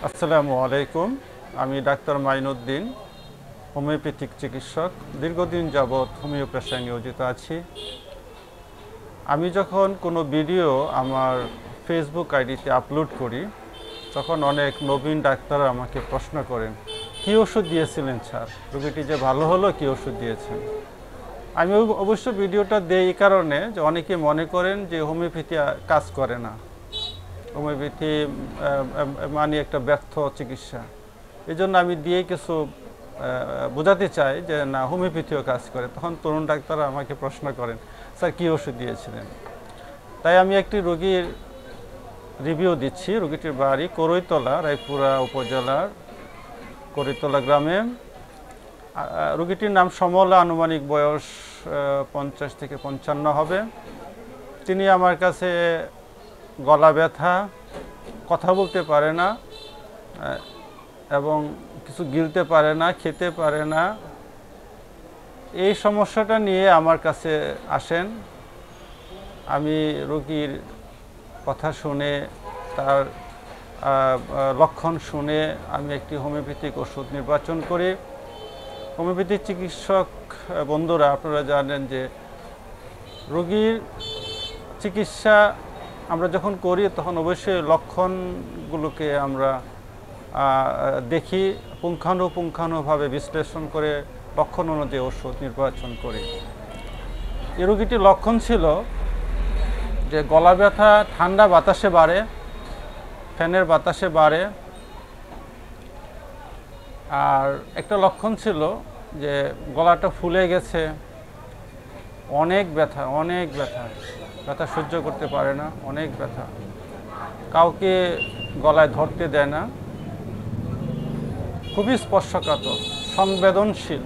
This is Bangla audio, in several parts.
আসসালামু আলাইকুম। আমি ডাক্তার মাইনুদ্দিন, হোমিওপ্যাথিক চিকিৎসক। দীর্ঘদিন যাবৎ হোমিও পেশায় নিয়োজিত আছি। আমি যখন কোনো ভিডিও আমার ফেসবুক আইডিতে আপলোড করি, তখন অনেক নবীন ডাক্তার আমাকে প্রশ্ন করেন, কী ওষুধ দিয়েছিলেন স্যার, রোগীটি যে ভালো হলো, কী ওষুধ দিয়েছেন? আমি অবশ্য ভিডিওটা দেই এই কারণে যে অনেকে মনে করেন যে হোমিওপ্যাথি কাজ করে না, হোমিওপ্যাথি মানে একটা ব্যর্থ চিকিৎসা। এই জন্য আমি দিয়ে কিছু বোঝাতে চাই যে না, হোমিওপ্যাথিও কাজ করে। তখন তরুণ ডাক্তাররা আমাকে প্রশ্ন করেন, স্যার কী ওষুধ দিয়েছিলেন? তাই আমি একটি রোগীর রিভিউ দিচ্ছি। রোগীটির বাড়ি করইতলা, রায়পুরা উপজেলার করইতলা গ্রামে। রোগীটির নাম সমলা, আনুমানিক বয়স 50 থেকে 55 হবে। তিনি আমার কাছে গলা ব্যথা, কথা বলতে পারে না এবং কিছু গিলতে পারে না, খেতে পারে না, এই সমস্যাটা নিয়ে আমার কাছে আসেন। আমি রোগীর কথা শুনে, তার লক্ষণ শুনে আমি একটি হোমিওপ্যাথিক ওষুধ নির্বাচন করি। হোমিওপ্যাথিক চিকিৎসক বন্ধুরা, আপনারা জানেন যে রোগীর চিকিৎসা আমরা যখন করি তখন অবশ্যই লক্ষণগুলোকে আমরা দেখি, পুঙ্খানুপুঙ্খানুভাবে বিশ্লেষণ করে লক্ষণ অনুযায়ী ওষুধ নির্বাচন করি। এই রোগীটির লক্ষণ ছিল যে গলা ব্যথা ঠান্ডা বাতাসে বাড়ে, ফ্যানের বাতাসে বাড়ে। আর একটা লক্ষণ ছিল যে গলাটা ফুলে গেছে, অনেক ব্যথা, অনেক ব্যথা, ব্যথা সহ্য করতে পারে না, অনেক ব্যথা, কাউকে গলায় ধরতে দেয় না, খুবই স্পর্শকাতর, সংবেদনশীল,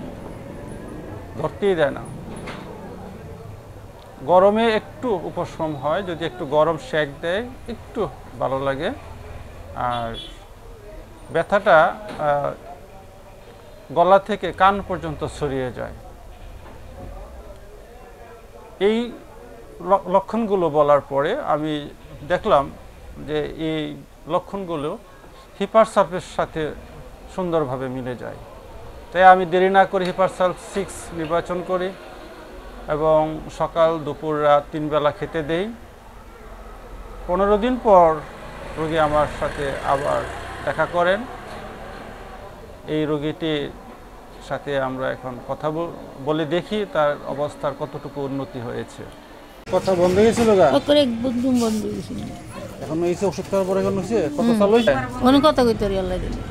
ধরতেই দেয় না। গরমে একটু উপশম হয়, যদি একটু গরম সেঁক দেয় একটু ভালো লাগে। আর ব্যথাটা গলা থেকে কান পর্যন্ত ছড়িয়ে যায়। এই লক্ষণগুলো বলার পরে আমি দেখলাম যে এই লক্ষণগুলো হিপারসালফের সাথে সুন্দরভাবে মিলে যায়। তাই আমি দেরি না করে হিপারসালফ 6 নির্বাচন করি এবং সকাল, দুপুর, রাত 3 বেলা খেতে দেই। 15 দিন পর রোগী আমার সাথে আবার দেখা করেন। এই রোগীটির সাথে আমরা এখন কথা বলে দেখি তার অবস্থার কতটুকু উন্নতি হয়েছে। কথা বন্ধ হয়েছিল গা? বন্ধ হয়েছিল। এখন এই ওষুধ খাওয়ার পরে এখন হচ্ছে কত চালু হয়েছে? অনেক কথা কইতে আল্লাহ দিলে।